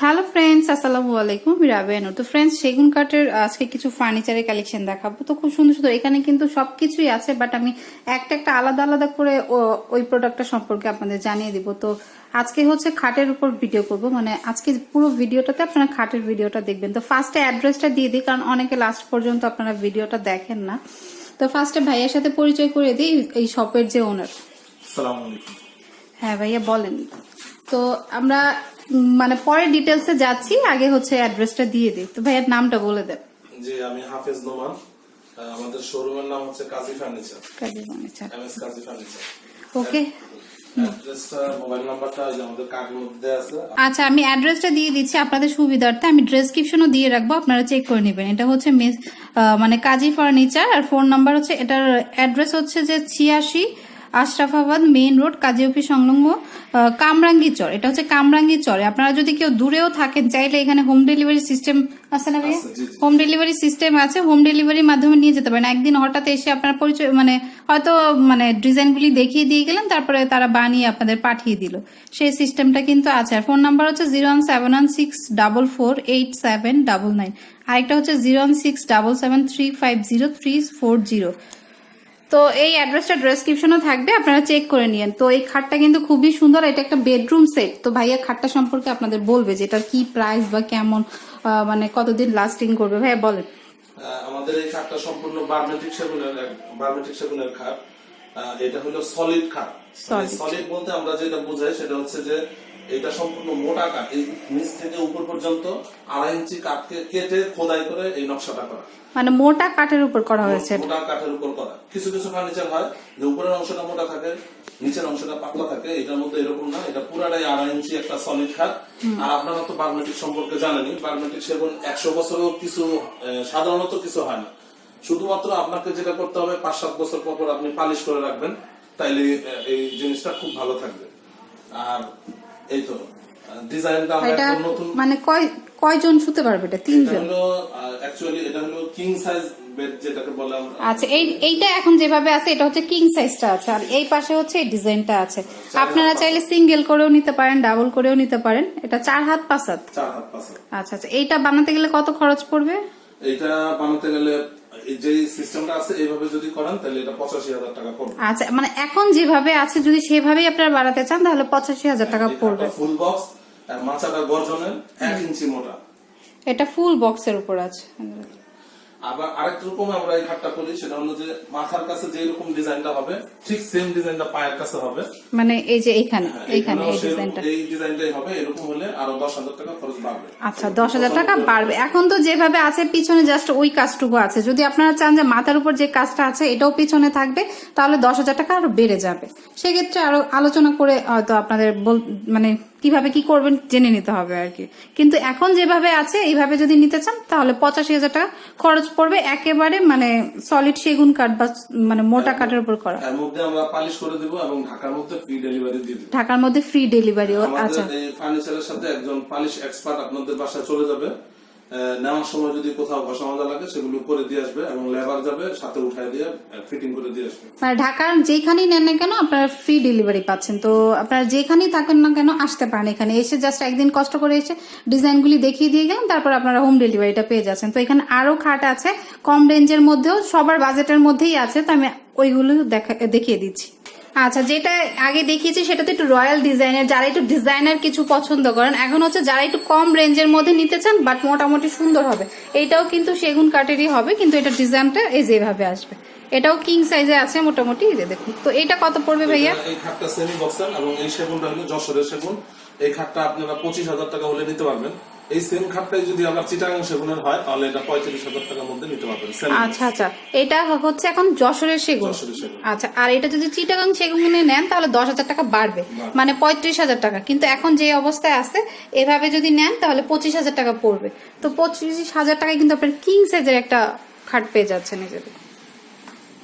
Hello friends, আসসালামু আলাইকুম। আমি রাবেয়া নূর। তো ফ্রেন্ডস, সেগুন কাঠের আজকে কিছু ফার্নিচারের কালেকশন দেখাবো। তো খুব সুন্দর সুন্দর এখানে কিন্তু সবকিছুই আছে, বাট আমি একটা একটা আলাদা আলাদা করে ওই প্রোডাক্টটা সম্পর্কে আপনাদের জানিয়ে দিব। তো আজকে হচ্ছে খাটের উপর ভিডিও করব, মানে আজকে পুরো ভিডিওটাতে আপনারা খাটের ভিডিওটা দেখবেন। তো ফার্স্টে অ্যাড্রেসটা দিয়ে দিই, কারণ অনেকে লাস্ট পর্যন্ত আপনারা ভিডিওটা দেখেন না। তো ফার্স্টে ভাইয়ার সাথে পরিচয় করে দিই, এই শপের যে ওনার। আসসালামু আলাইকুম। হ্যাঁ ভাইয়া বলেন। তো আমরা মানে পরে ডিটেলসে যাচ্ছি, আগে হচ্ছে অ্যাড্রেসটা দিয়ে দিই। তো ভাইয়ার নামটা বলে দেন। জি, আমি হাফেজ নোমান। আমাদের শোরুমের নাম হচ্ছে কাজী ফার্নিচার। কাজী ফার্নিচার। এমএস কাজী ফার্নিচার। ওকে। অ্যাড্রেসটা, মোবাইল নাম্বারটা এই যে আমাদের কার্ডের মধ্যে আছে। আচ্ছা, আমি অ্যাড্রেসটা দিয়ে দিচ্ছি আপনাদের সুবিধার্থে। আমি ডেসক্রিপশনও দিয়ে রাখবো, আপনারা চেক করে নেবেন। এটা হচ্ছে মানে কাজী ফার্নিচার, আর ফোন নাম্বার হচ্ছে, এটার অ্যাড্রেস হচ্ছে যে 86 আশরাফাবাদ মেইন রোড, কাজী অফিস সংলগ্ন কামরাঙ্গি চর। এটা হচ্ছে কামরাঙ্গি চরে। আপনারা যদি কেউ দূরেও থাকেন, চাইলে এখানে হোম ডেলিভারি সিস্টেম আছে না ভাইয়া? হোম ডেলিভারি সিস্টেম আছে, হোম ডেলিভারির মাধ্যমে নিয়ে যেতে পারেন। একদিন হঠাৎ এসে আপনার পরিচয় মানে হয়তো মানে ডিজাইনগুলি দেখিয়ে দিয়ে গেলেন, তারপরে তারা বানিয়ে আপনাদের পাঠিয়ে দিল, সেই সিস্টেমটা কিন্তু আছে। আর ফোন নাম্বার হচ্ছে 01716448799, আরেকটা হচ্ছে 01677350340। তো এই অ্যাড্রেসটা ডেসক্রিপশনও থাকবে, আপনারা চেক করে নিন। তো এই খাটটা কিন্তু খুবই সুন্দর, এটা একটা বেডরুম সেট। তো ভাইয়া খাটটা সম্পর্কে আপনাদের বলবে যে এটার কি প্রাইস বা কেমন, মানে কতদিন লাস্টিং করবে। ভাইয়া বলেন। আমাদের এই খাটটা সম্পূর্ণ বার্মেটিক সেগুনের খাট। এটা হলো সলিড খাট। সলিড বলতে আমরা যেটা বোঝাই সেটা হচ্ছে যে এটা সম্পূর্ণ মোটা কাঠ, এই নিচ থেকে উপর পর্যন্ত 2.5 ইঞ্চি কাঠকে কেটে খোদাই করে এই নকশাটা করা। মানে মোটা কাঠের উপর করা হয়েছে। মোটা কাঠের উপর করা। কিছু কিছু ফার্নিচার হয় যে উপরের অংশটা মোটা থাকে, নিচের অংশটা পাতলা থাকে। এটার মধ্যে এরকম না, এটা পুরাটাই 2.5 ইঞ্চি একটা সলিড খাট। আর আপনারা তো বার্মেটিক সম্পর্কে জানেনই, বার্মেটিক সেগুন 100 বছরও কিছু সাধারণত কিছু হয় না। শুধুমাত্র আপনাকে যেটা করতে হবে, 5-7 বছর পর আপনি পালিশ করে রাখবেন, তাইলে এই জিনিসটা খুব ভালো থাকবে। আর এই তো ডিজাইনটা আমরা নতুন, মানে কয়জন শুতে পারবে? এটা 3 জন। অ্যাকচুয়ালি এটা হলো কিং সাইজ বেড যেটাকে বলে আমরা। আচ্ছা, এইটা এখন যেভাবে আছে এটা হচ্ছে কিং সাইজটা আছে, আর এই পাশে হচ্ছে এই ডিজাইনটা আছে। আপনারা চাইলে সিঙ্গেল করেও নিতে পারেন, ডাবল করেও নিতে পারেন। এটা 4 হাত 5 হাত। 4 হাত 5 হাত। আচ্ছা আচ্ছা, এইটা বানাতে গেলে কত খরচ পড়বে? এটা বানাতে গেলে যে সিস্টেমটা আছে এইভাবে যদি করেন তাহলে এটা 85,000 টাকা পড়বে। আচ্ছা, মানে এখন যেভাবে আছে যদি সেভাবেই আপনারা বানাতে চান তাহলে 85,000 টাকা পড়বে। ফুল বক্স আর মাচাটা গর্জনের 1 ইঞ্চি মোটা। এটা ফুল বক্সের উপর আছে। আবার আরেক রকম আমরা এই খাটটা করি, সেটা হলো যে মাথার কাছে যে রকম ডিজাইনটা হবে ঠিক সেম ডিজাইনটা পায়ের কাছে হবে। মানে এই যে এইখানে এই ডিজাইনটা, এই ডিজাইনটাই হবে। এরকম হলে আরো 10,000 টাকা খরচ বাড়বে। আচ্ছা, 10,000 টাকা বাড়বে। এখন তো যেভাবে আছে পিছনে জাস্ট ওই কাজটুকু আছে। যদি আপনারা চান যে মাথার উপর যে কাজটা আছে এটাও পিছনে থাকবে, তাহলে 10,000 টাকা আরো বেড়ে যাবে। সেক্ষেত্রে আরো আলোচনা করে হয়তো আপনাদের মানে কিভাবে কি করবেন জেনে নিতে হবে আর কি। কিন্তু এখন যেভাবে আছে এইভাবে যদি নিতে চান তাহলে 85,000 টাকা খরচ পড়বে, একেবারে মানে সলিড সেগুন কাঠ বা মানে মোটা কাঠের উপর করা। এর মধ্যে আমরা পালিশ করে দেব এবং ঢাকার মধ্যে ফ্রি ডেলিভারি দিয়ে দেব। ঢাকার মধ্যে ফ্রি ডেলিভারি। আচ্ছা, এই ফার্নিচারের সাথে একজন পালিশ এক্সপার্ট আপনাদের বাসায় চলে যাবে। নেওয়ার সময় যদি কোথাও ঘষা মাজা লাগে সেগুলো করে দিয়ে আসবে এবং লেবার যাবে সাথে উঠায় দিয়ে ফিটিং করে দিয়ে আসবে। মানে ঢাকার যেখানেই নেন না কেন আপনারা ফ্রি ডেলিভারি পাচ্ছেন। তো আপনারা যেখানেই থাকেন না কেন আসতে পারেন, এখানে এসে জাস্ট একদিন কষ্ট করে এসে ডিজাইনগুলি দেখিয়ে দিয়ে গেলেন, তারপর আপনারা হোম ডেলিভারিটা পেয়ে যাচ্ছেন। তো এখানে আরো খাট আছে কম রেঞ্জের মধ্যেও, সবার বাজেটের মধ্যেই আছে। তো আমি ওইগুলো দেখিয়ে দিচ্ছি। আচ্ছা, যেটা আগে দেখিয়েছি সেটা তো একটু রয়্যাল ডিজাইনের, যারা একটু ডিজাইনার কিছু পছন্দ করেন। এখন হচ্ছে যারা একটু কম রেঞ্জের মধ্যে নিতে চান বাট মোটামুটি সুন্দর হবে, এইটাও কিন্তু সেগুন কাঠেরই হবে, কিন্তু এটা ডিজাইনটা এই যেভাবে আসবে। এটাও কিং সাইজে আছে মোটামুটি, এই যে দেখুন। তো এটা কত পড়বে ভাইয়া? এই খাটটা সেমি বক্সের এবং এই সেগুনটা হলো যশোরের সেগুন। এই খাটটা আপনারা 25,000 টাকা হলে নিতে পারবেন। এই সেম খাটটাই যদি আবার চিটাগাং সেগুনের হয় তাহলে এটা 35,000 টাকার মধ্যে নিতে পারবেন। আচ্ছা আচ্ছা, এটা হচ্ছে এখন যশোরের সেগুন। আচ্ছা, আর এটা যদি চিটাগাং সেগুনে নেন তাহলে 10,000 টাকা বাড়বে, মানে 35,000 টাকা। কিন্তু এখন যে অবস্থায় আছে এভাবে যদি নেন তাহলে 25,000 টাকা পড়বে। তো 25,000 টাকায় কিন্তু আপনার কিং সাইজের একটা খাট পেয়ে যাচ্ছেন নিজেদের।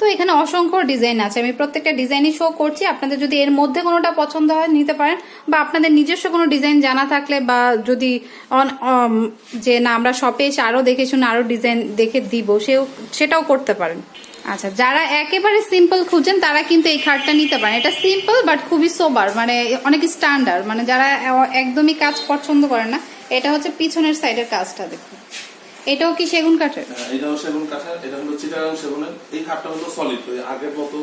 তো এখানে অসংখ্য ডিজাইন আছে, আমি প্রত্যেকটা ডিজাইনই শো করছি। আপনাদের যদি এর মধ্যে কোনোটা পছন্দ হয় নিতে পারেন, বা আপনাদের নিজস্ব কোনো ডিজাইন জানা থাকলে, বা যদি যে না আমরা শপে এসে আরো দেখে শুনে আরো ডিজাইন দেখে দিব, সেটাও করতে পারেন। আচ্ছা, যারা একেবারে সিম্পল খুঁজেন তারা কিন্তু এই খাটটা নিতে পারেন। এটা সিম্পল বাট খুবই সোবার, মানে অনেক স্ট্যান্ডার্ড, মানে যারা একদমই কাজ পছন্দ করেন না। এটা হচ্ছে পিছনের সাইডের কাজটা দেখুন। এটাও কি সেগুন কাঠের? এটাও সেগুন কাঠের, এটা হলো চিটাগাং সেগুনের। এই খাটটা হলো সলিড, আগের মতো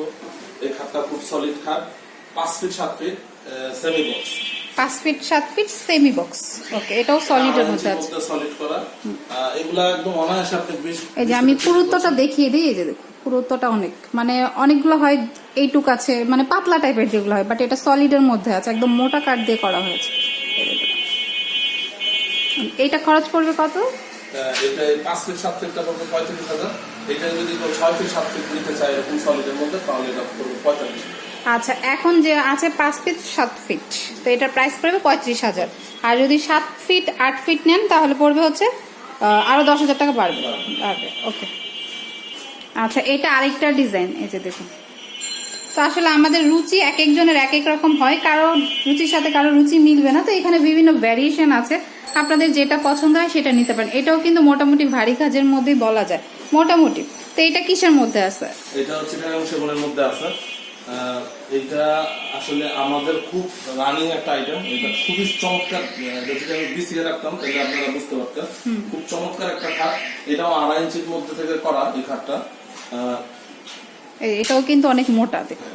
এই খাটটা খুব সলিড খাট। 5 feet 7 feet semi box, 5 feet 7 feet semi box. Okay, এটাও সলিডের মধ্যে আছে। সলিড করা। এগুলা একদম অনায়াসে আপনি এই যে আমি পুরুত্বটা দেখিয়ে দিই, এই যে দেখুন পুরুত্বটা অনেক, মানে অনেকগুলো হয় এইটুক আছে, মানে পাতলা টাইপের যেগুলো হয়, বাট এটা সলিডের মধ্যে আছে, একদম মোটা কাঠ দিয়ে করা হয়েছে। এইটা খরচ পড়বে কত? এটা 5 ফিট 7 ফিটটা পড়বে 35,000। এটা যদি 6 ফিট 7 ফিট নিতে চায় এরকম সলিডের মধ্যে, তাহলে এটা পড়বে 45,000। আচ্ছা, এখন যে আছে 5 ফিট 7 ফিট, তো এটার প্রাইস পড়বে 35,000। আর যদি 7 ফিট 8 ফিট নেন তাহলে পড়বে হচ্ছে আরো 10,000 টাকা বাড়বে। ওকে, আচ্ছা, এটা আরেকটা ডিজাইন, এই যে দেখুন। তো আসলে আমাদের রুচি এক একজনের এক এক রকম হয়, কারো রুচির সাথে কারো রুচি মিলবে না, তো এখানে বিভিন্ন ভ্যারিয়েশন আছে, আপনাদের যেটা পছন্দ হয় সেটা নিতে পারেন। এটাও কিন্তু মোটামুটি ভারী কাজের মধ্যেই বলা যায়, মোটামুটি। তো এটা কিসের মধ্যে আছে? এটা হচ্ছে সেগুনের মধ্যে আছে। এটা আসলে আমাদের খুব রানিং একটা আইটেম। এটা খুবই চমৎকার, যদি আমি বিছিয়ে রাখতাম তাহলে আপনারা বুঝতে পারতেন। খুব চমৎকার একটা খাট। এটাও 2.5 ইঞ্চির মধ্যে থেকে করা এই খাটটা। এটাও কিন্তু অনেক মোটা, দেখুন।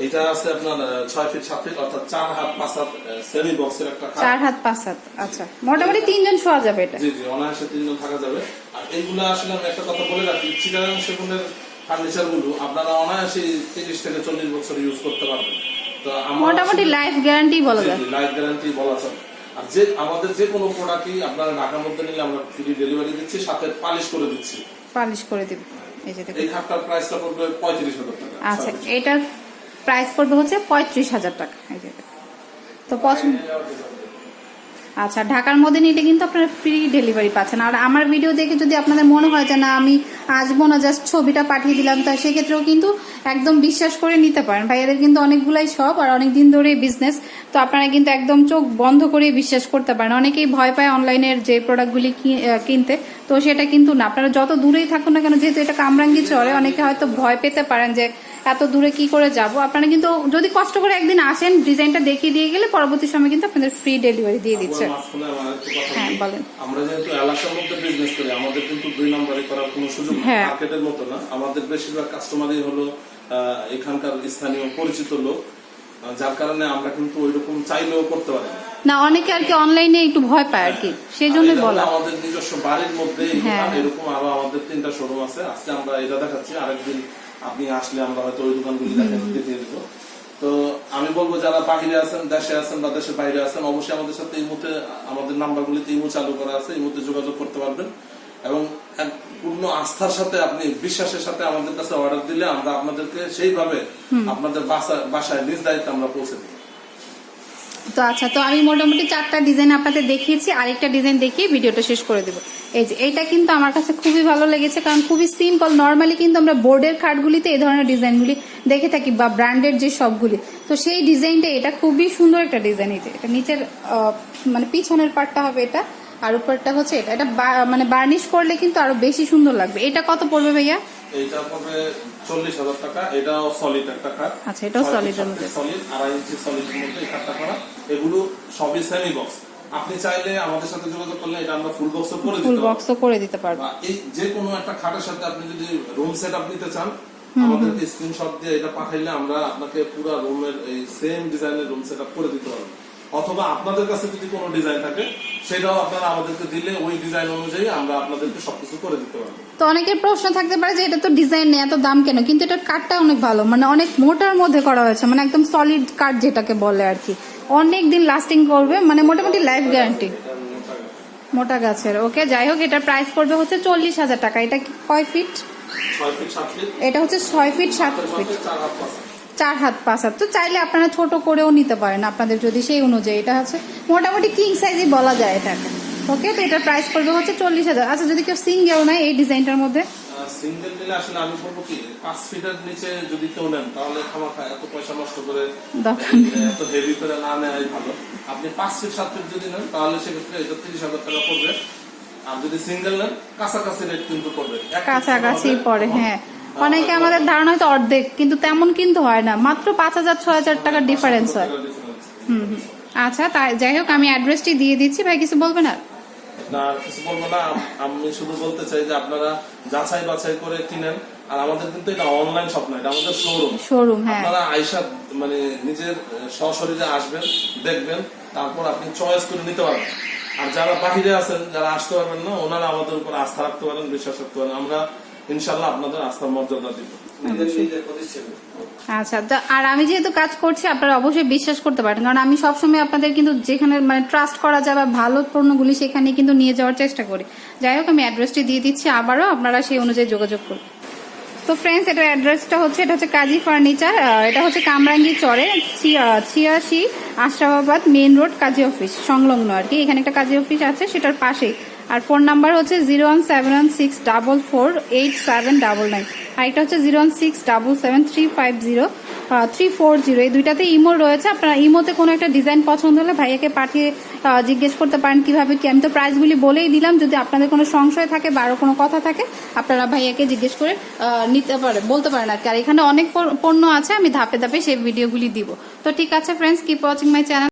এটা আছে আপনার 6 ফিট 7 ফিট, অর্থাৎ 4 হাত 5 হাত সেমি বক্সের একটা খাট। 4 হাত 5 হাত, আচ্ছা, মোটামুটি 3 জন শোয়া যাবে এটা। জি জি, অনায়াসে 3 জন থাকা যাবে। আর এইগুলো আসলে আমি একটা কথা বলে রাখি, চিটাগাং সেগুনের ফার্নিচার গুলো আপনারা অনায়াসে 30 থেকে 40 বছর ইউজ করতে পারবেন। তো মোটামুটি লাইফ গ্যারান্টি বলা যায়। লাইফ গ্যারান্টি বলা চলে। আর যে আমাদের যে কোনো প্রোডাক্টই আপনারা ঢাকার মধ্যে নিলে আমরা ফ্রি ডেলিভারি দিচ্ছি, সাথে পালিশ করে দিচ্ছি। পালিশ করে দিব। এই যে দেখুন, এই খাটটার প্রাইসটা পড়বে 35,000 টাকা। আচ্ছা, এটার প্রাইস পড়বে হচ্ছে 35,000 টাকা। এই যে তো পছন্দ। আচ্ছা, ঢাকার মধ্যে নিলে কিন্তু আপনারা ফ্রি ডেলিভারি পাচ্ছেন। আর আমার ভিডিও দেখে যদি আপনাদের মনে হয় যে না আমি আসবো না, জাস্ট ছবিটা পাঠিয়ে দিলাম, তা সেক্ষেত্রেও কিন্তু একদম বিশ্বাস করে নিতে পারেন। ভাইয়াদের কিন্তু অনেকগুলাই শপ আর অনেক দিন ধরেই বিজনেস, তো আপনারা কিন্তু একদম চোখ বন্ধ করে বিশ্বাস করতে পারেন। অনেকেই ভয় পায় অনলাইনের যে প্রোডাক্টগুলি কিনতে, তো সেটা কিন্তু না। আপনারা যত দূরেই থাকুন না কেন, যেহেতু এটা কামরাঙ্গি চলে, অনেকে হয়তো ভয় পেতে পারেন যে এত দূরে কি করে যাব। আপনারা কিন্তু যদি কষ্ট করে একদিন আসেন, ডিজাইনটা দেখিয়ে দিয়ে গেলে পরবর্তী সময় কিন্তু আপনাদের ফ্রি ডেলিভারি দিয়ে দিচ্ছে। হ্যাঁ, বলেন। আমরা যেহেতু এলাকার মধ্যে বিজনেস করি, আমাদের কিন্তু 2 নম্বরে করার কোনো সুযোগ নেই। মার্কেটের মতো না, আমাদের বেশিরভাগ কাস্টমারই হলো এখানকার স্থানীয় পরিচিত লোক, যার কারণে আমরা কিন্তু ওইরকম চাইলেও করতে পারি না। অনেকে আর কি অনলাইনে একটু ভয় পায় আর কি, সেই জন্যই বলা। আমাদের নিজস্ব বাড়ির মধ্যে এরকম আরো আমাদের 3টা শোরুম আছে। আজকে আমরা এটা দেখাচ্ছি, আরেকদিন আপনি আসলে আমরা হয়তো ওই দোকানগুলি দেখিয়ে দিব। তো আমি বলবো যারা বাহিরে আছেন, দেশে আছেন বা দেশের বাইরে আছেন, অবশ্যই আমাদের সাথে এই মুহূর্তে আমাদের নাম্বারগুলিতে ইমো চালু করা আছে, এই মুহূর্তে যোগাযোগ করতে পারবেন। এবং পূর্ণ আস্থার সাথে, আপনি বিশ্বাসের সাথে আমাদের কাছে অর্ডার দিলে আমরা আপনাদেরকে সেইভাবে আপনাদের বাসায় নিজ দায়িত্বে আমরা পৌঁছে দিই। তো আচ্ছা, তো আমি মোটামুটি 4টা ডিজাইন আপনাদের দেখিয়েছি, আরেকটা ডিজাইন দেখিয়ে ভিডিওটা শেষ করে দেবো। এই যে এইটা কিন্তু আমার কাছে খুবই ভালো লেগেছে, কারণ খুবই সিম্পল। নর্মালি কিন্তু আমরা বোর্ডের খাটগুলিতে এই ধরনের ডিজাইনগুলি দেখে থাকি, বা ব্র্যান্ডেড যে সবগুলি, তো সেই ডিজাইনটা এটা খুবই সুন্দর একটা ডিজাইন। এটা নিচের মানে পিছনের পার্টটা হবে এটা, আর উপরটা হচ্ছে এটা। এটা মানে বার্নিশ করলে কিন্তু আরো বেশি সুন্দর লাগবে। এটা কত পড়বে ভাইয়া? এটা পড়বে 40,000 টাকা। এটাও সলিড একটা খাট। আচ্ছা, এটাও সলিডের মধ্যে, সলিড 2.5 ইঞ্চি সলিডের মধ্যে এই খাটটা করা। এগুলো সবই সেমি বক্স। আপনি চাইলে আমাদের সাথে যোগাযোগ করলে এটা আমরা ফুল বক্সও করে দিতে পারবো। ফুল বক্সও করে দিতে পারবো। এই যে কোনো একটা খাটের সাথে আপনি যদি রুম সেটআপ নিতে চান, আমাদেরকে স্ক্রিনশট দিয়ে এটা পাঠাইলে আমরা আপনাকে পুরো রুমের এই সেম ডিজাইনের রুম সেটআপ করে দিতে পারবো। অথবা আপনাদের কাছে যদি কোনো ডিজাইন থাকে, সেটাও আপনারা আমাদেরকে দিলে ওই ডিজাইন অনুযায়ী আমরা আপনাদেরকে সবকিছু করে দিতে পারবো। তো অনেকের প্রশ্ন থাকতে পারে যে এটা তো ডিজাইন নেই, এত দাম কেন? কিন্তু এটার কাঠটা অনেক ভালো, মানে অনেক মোটার মধ্যে করা হয়েছে, মানে একদম সলিড কাঠ যেটাকে বলে আর কি, অনেক দিন লাস্টিং করবে, মানে মোটামুটি লাইফ গ্যারান্টি, মোটা গাছের। ওকে, যাই হোক, এটার প্রাইস পড়বে হচ্ছে 40,000 টাকা। এটা কয় ফিট? 6 fit 7 fit. এটা হচ্ছে 6 ফিট 7 ফিট, 4 হাত 5 হাত। তো চাইলে আপনারা ছোট করেও নিতে পারেন আপনাদের যদি সেই অনুযায়ী। এটা হচ্ছে মোটামুটি কিং সাইজই বলা যায় এটাকে। ওকে, তো এটার প্রাইস পড়বে হচ্ছে 40,000। আচ্ছা, যদি কেউ সিঙ্গেল নেয় এই ডিজাইনটার মধ্যে, সিঙ্গেল নিলে আসলে আমি বলবো কি 5 ফিটের নিচে যদি কেউ নেন, তাহলে খামাখা এত পয়সা নষ্ট করে এত হেভি করে না নেওয়াই ভালো। আপনি 5 ফিট 7 ফিট যদি নেন, তাহলে সেক্ষেত্রে এটা 30,000 টাকা পড়বে। আর যদি সিঙ্গেল নেন, কাছাকাছি রেট কিন্তু পড়বে, কাছাকাছি পড়ে। হ্যাঁ, অনেকে আমাদের ধারণা হয়তো অর্ধেক, কিন্তু তেমন কিন্তু হয় না, মাত্র 5,000-6,000 টাকার ডিফারেন্স হয়। হুম। আচ্ছা, তাই যাই হোক, আমি অ্যাড্রেসটি দিয়ে দিচ্ছি, ভাই কিছু বলবেন আর? না, কিছু বলবো না, আমি শুধু বলতে চাই যে আপনারা যাচাই বাছাই করে কিনেন। আর আমাদের কিন্তু এটা অনলাইন শপ না, এটা আমাদের শোরুম। হ্যাঁ, আপনারা আয়সা মানে নিজের সশরীরে আসবেন, দেখবেন, তারপর আপনি চয়েস করে নিতে পারবেন। আর যারা বাহিরে আছেন, যারা আসতে পারবেন না, ওনারা আমাদের উপর আস্থা রাখতে পারেন, বিশ্বাস রাখতে পারেন। আমরা ইনশাল্লাহ আপনাদের আস্থার মর্যাদা দিব। আচ্ছা। আর আমি যেহেতু কাজ করছি, আপনারা অবশ্যই বিশ্বাস করতে পারেন, কারণ আমি সবসময় আপনাদের কিন্তু যেখানে মানে ট্রাস্ট করা যায় বা ভালো পণ্যগুলি সেখানে কিন্তু নিয়ে যাওয়ার চেষ্টা করি। যাই হোক, আমি অ্যাড্রেসটি দিয়ে দিচ্ছি আবারও, আপনারা সেই অনুযায়ী যোগাযোগ করুন। তো ফ্রেন্ডস, এটার অ্যাড্রেসটা হচ্ছে, এটা হচ্ছে কাজী ফার্নিচার, এটা হচ্ছে কামরাঙ্গি চরে 86 আশরাফাবাদ মেইন রোড, কাজী অফিস সংলগ্ন আর কি। এখানে একটা কাজী অফিস আছে, সেটার পাশেই। আর ফোন নাম্বার হচ্ছে 01716448799, আর এটা হচ্ছে 01677350340। এই দুইটাতে ইমো রয়েছে, আপনারা ইমোতে কোনো একটা ডিজাইন পছন্দ হলে ভাইয়াকে পাঠিয়ে জিজ্ঞেস করতে পারেন কিভাবে কি। আমি তো প্রাইসগুলি বলেই দিলাম, যদি আপনাদের কোনো সংশয় থাকে বা আরো কোনো কথা থাকে আপনারা ভাইয়াকে জিজ্ঞেস করে নিতে পারে, বলতে পারেন আর কি। আর এখানে অনেক পণ্য আছে, আমি ধাপে ধাপে সেই ভিডিওগুলি দিব। তো ঠিক আছে friends, keep watching my channel.